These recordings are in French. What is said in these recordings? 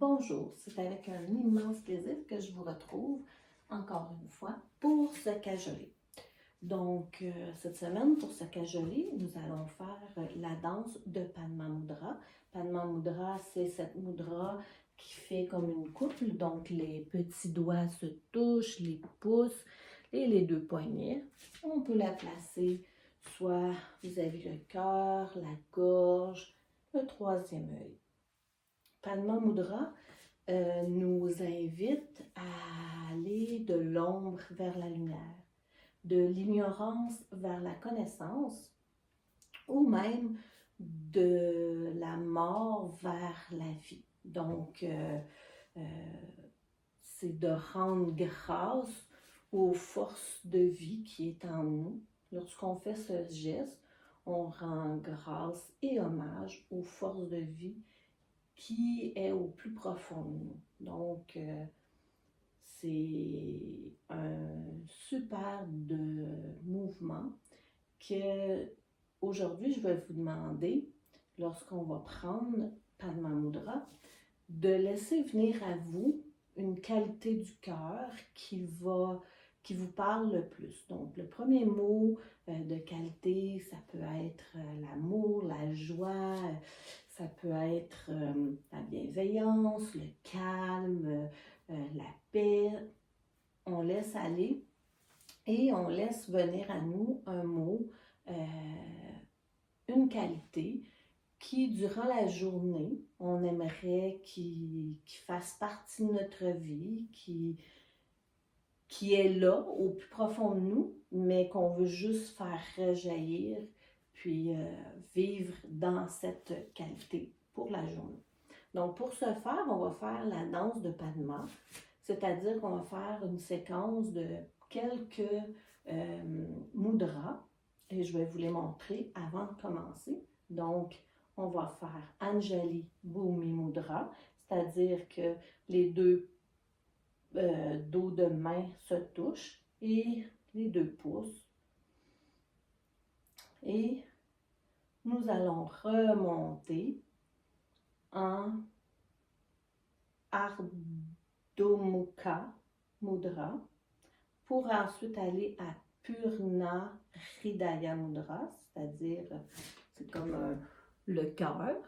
Bonjour, c'est avec un immense plaisir que je vous retrouve encore une fois pour se cajoler. Donc, cette semaine, pour se cajoler, nous allons faire la danse de Padma Mudra. Padma Mudra, c'est cette mudra qui fait comme une couple, donc les petits doigts se touchent, les pouces et les deux poignets. On peut la placer soit vis-à-vis le cœur, la gorge, le troisième œil. Padma Mudra nous invite à aller de l'ombre vers la lumière, de l'ignorance vers la connaissance, ou même de la mort vers la vie. Donc, c'est de rendre grâce aux forces de vie qui est en nous. Lorsqu'on fait ce geste, on rend grâce et hommage aux forces de vie qui est au plus profond de nous. Donc, c'est un super de mouvement que aujourd'hui je vais vous demander, lorsqu'on va prendre Padma Mudra, de laisser venir à vous une qualité du cœur qui vous parle le plus. Donc, le premier mot de qualité, ça peut être l'amour, la joie, ça peut être la bienveillance, le calme, la paix. On laisse aller et on laisse venir à nous un mot, une qualité qui, durant la journée, on aimerait qu'il fasse partie de notre vie, qui est là, au plus profond de nous, mais qu'on veut juste faire rejaillir, puis vivre dans cette qualité pour la journée. Donc, pour ce faire, on va faire la danse de Padma, c'est-à-dire qu'on va faire une séquence de quelques mudras, et je vais vous les montrer avant de commencer. Donc, on va faire Anjali Bhumi Mudra, c'est-à-dire que les deux dos de main se touchent et les deux pouces. Et nous allons remonter en Ardha Mukha Mudra pour ensuite aller à Purna Hridaya Mudra, c'est-à-dire c'est comme le cœur.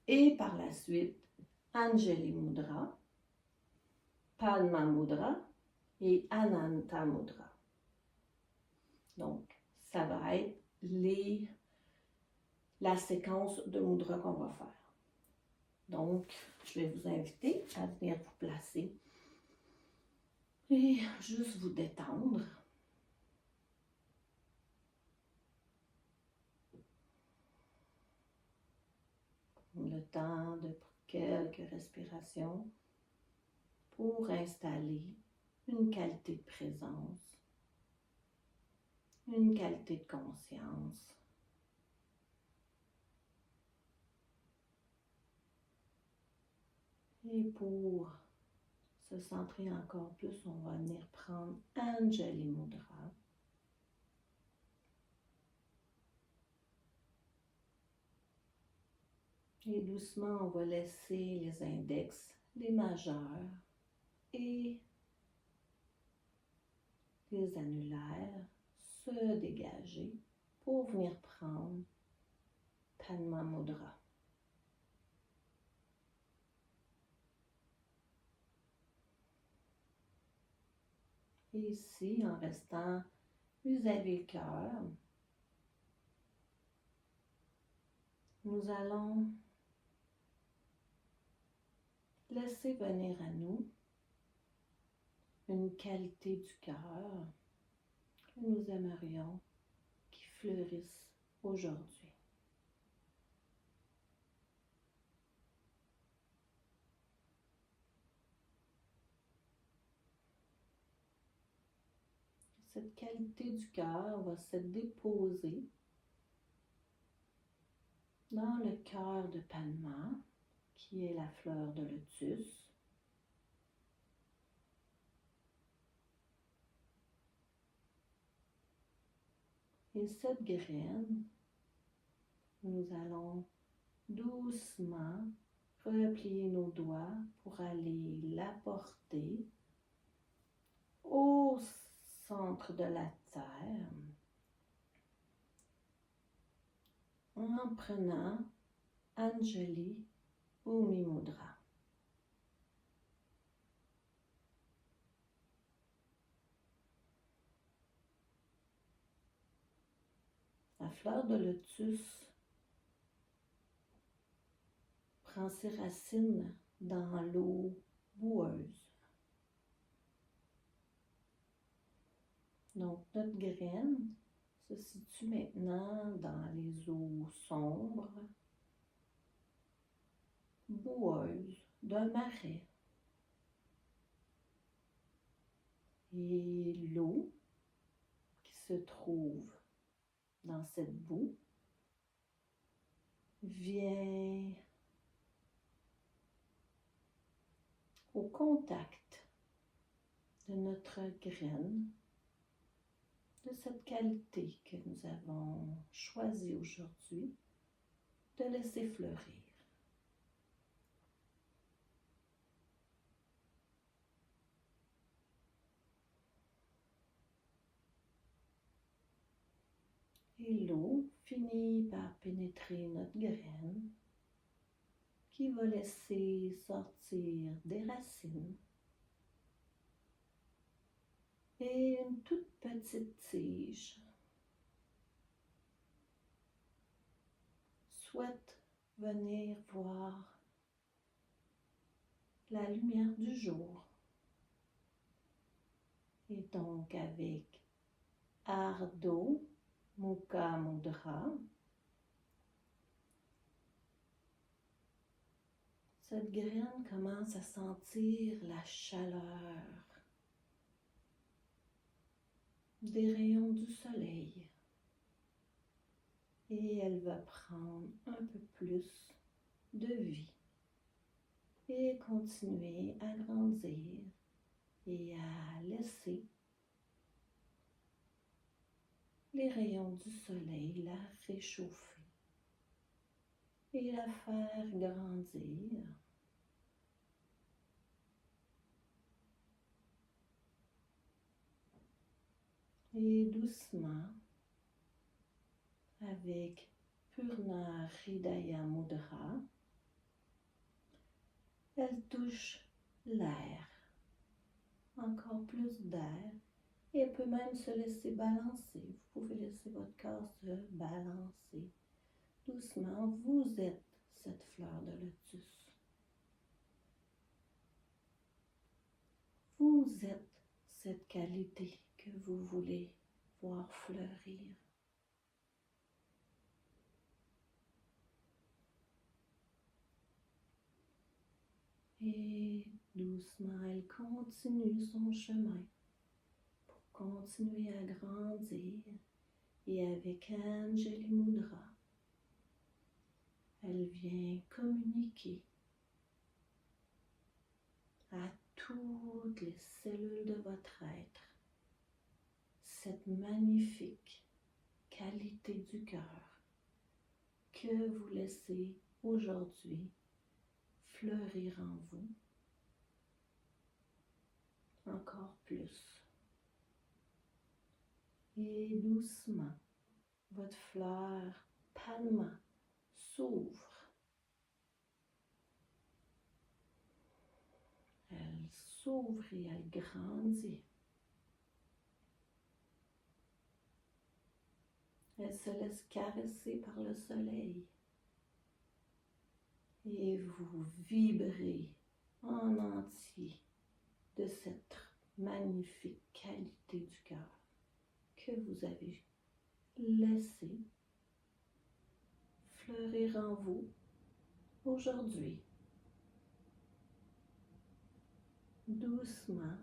Et par la suite, Anjali Mudra, Padma Mudra et Ananta Mudra. Donc, ça va être la séquence de mudra qu'on va faire. Donc, je vais vous inviter à venir vous placer et juste vous détendre. Le temps de quelques respirations pour installer une qualité de présence, une qualité de conscience. Et pour se centrer encore plus, on va venir prendre Anjali Mudra. Et doucement, on va laisser les index, les majeurs et les annulaires se dégager pour venir prendre Padma Mudra. Et ici, en restant vis-à-vis le cœur, nous allons laisser venir à nous une qualité du cœur que nous aimerions qui fleurisse aujourd'hui. Cette qualité du cœur va se déposer dans le cœur de Padma, qui est la fleur de lotus. Et cette graine, nous allons doucement replier nos doigts pour aller la porter au centre de la terre en prenant Anjali Bhumi Mudra. La fleur de lotus prend ses racines dans l'eau boueuse. Donc, notre graine se situe maintenant dans les eaux sombres, boueuses d'un marais. Et l'eau qui se trouve dans cette boue vient au contact de notre graine, de cette qualité que nous avons choisi aujourd'hui de laisser fleurir. Et l'eau finit par pénétrer notre graine qui va laisser sortir des racines et une toute petite tige souhaite venir voir la lumière du jour. Et donc avec Ardha Mukha Mudra, cette graine commence à sentir la chaleur des rayons du soleil et elle va prendre un peu plus de vie et continuer à grandir et à laisser les rayons du soleil la réchauffer et la faire grandir. Et doucement, avec Purna Hridaya Mudra, elle touche l'air, encore plus d'air, et elle peut même se laisser balancer. Vous pouvez laisser votre corps se balancer. Doucement, vous êtes cette fleur de lotus. Vous êtes cette qualité que vous voulez voir fleurir. Et doucement, elle continue son chemin pour continuer à grandir. Et avec Anjali Mudra, elle vient communiquer à toutes les cellules de votre être cette magnifique qualité du cœur que vous laissez aujourd'hui fleurir en vous encore plus. Et doucement, votre fleur Padma s'ouvre. Elle s'ouvre et elle grandit. Elle se laisse caresser par le soleil. Et vous vibrez en entier de cette magnifique qualité du cœur que vous avez laissé fleurir en vous aujourd'hui. Doucement,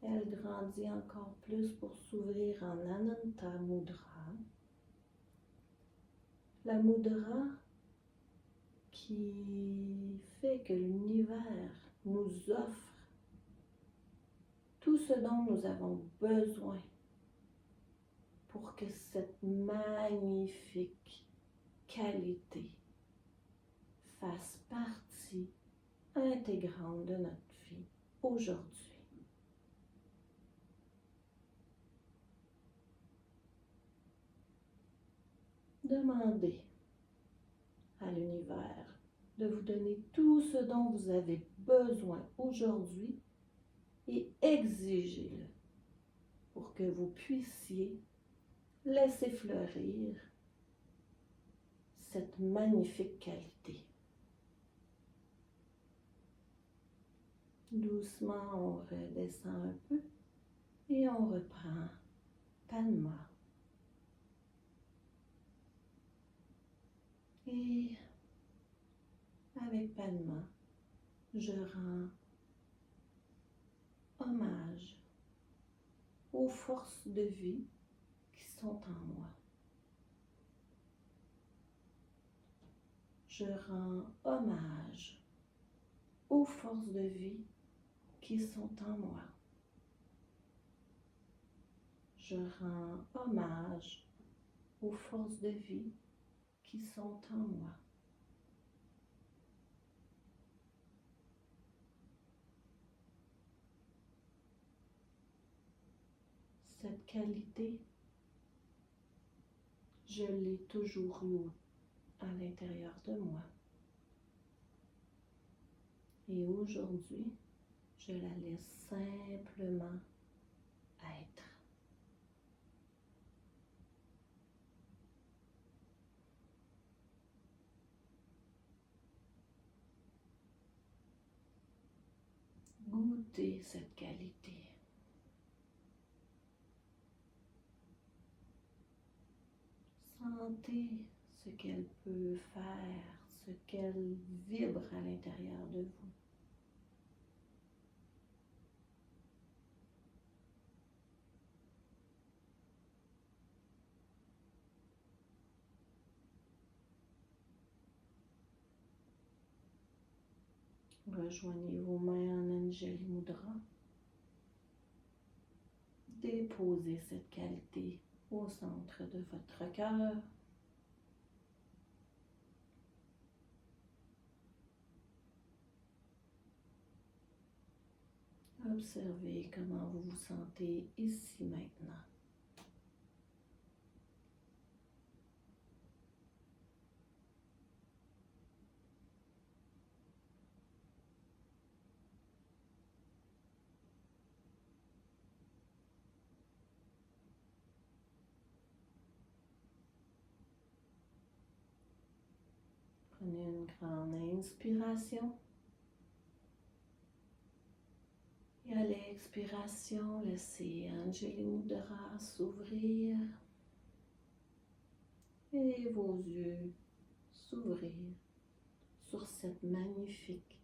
elle grandit encore plus pour s'ouvrir en Ananta Mudra. La mudra qui fait que l'univers nous offre tout ce dont nous avons besoin pour que cette magnifique qualité fasse partie partie intégrante de notre vie aujourd'hui. Demandez à l'univers de vous donner tout ce dont vous avez besoin aujourd'hui et exigez-le pour que vous puissiez laisser fleurir cette magnifique qualité. Doucement, on redescend un peu et on reprend Padma. Et avec Padma, je rends hommage aux forces de vie qui sont en moi. Je rends hommage aux forces de vie qui sont en moi. Je rends hommage aux forces de vie qui sont en moi. Cette qualité, je l'ai toujours eue à l'intérieur de moi. Et aujourd'hui, je la laisse simplement être. Goûtez cette qualité. Sentez ce qu'elle peut faire, ce qu'elle vibre à l'intérieur de vous. Rejoignez vos mains en Anjali Mudra. Déposez cette qualité au centre de votre cœur. Observez comment vous vous sentez ici maintenant. Prenez une grande inspiration. Et à l'expiration, laissez Anjali Mudra s'ouvrir et vos yeux s'ouvrir sur cette magnifique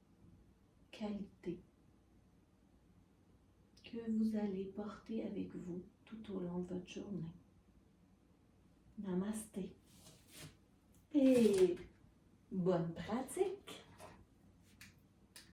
qualité que vous allez porter avec vous tout au long de votre journée. Namasté et bonne pratique!